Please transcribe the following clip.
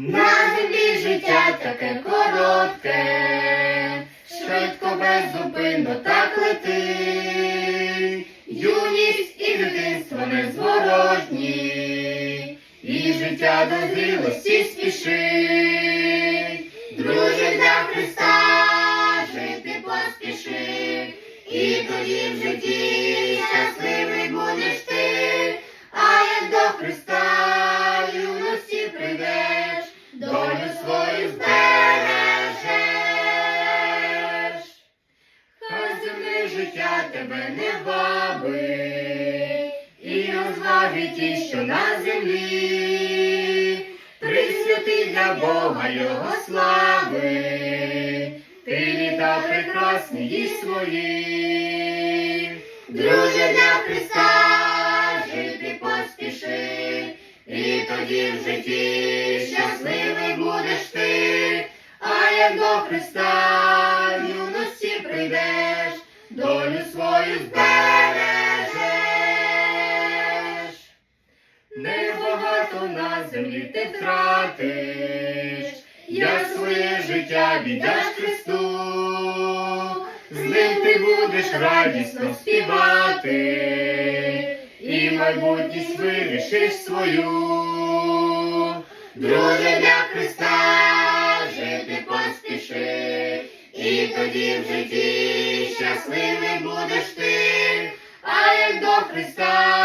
На землі життя таке коротке, швидко беззупинно так летить. Юність і дитинство незворотні, і життя до зрілості спішить. Друже, для Христа жити поспіши, і тоді в житті щасливий будеш ти. А як до Христа в юності прийдеш, долю свою збережеш. Хай земне життя тебе не вабить, і розваги ті, що на землі. Присвяти для Бога Його слави, ти літа прекрасні і свої. Друже, для Христа жити поспіши, і тоді в житті щасливий будеш ти. А як до Христа в юності прийдеш, долю свою збережеш. Небагато на землі ти втратиш, як своє життя віддаш Христу. З ним ти будеш радісно співати, і майбутність вирішиш свою. Друже, для Христа жити поспіши, і тоді в житті щасливий будеш ти. А як до Христа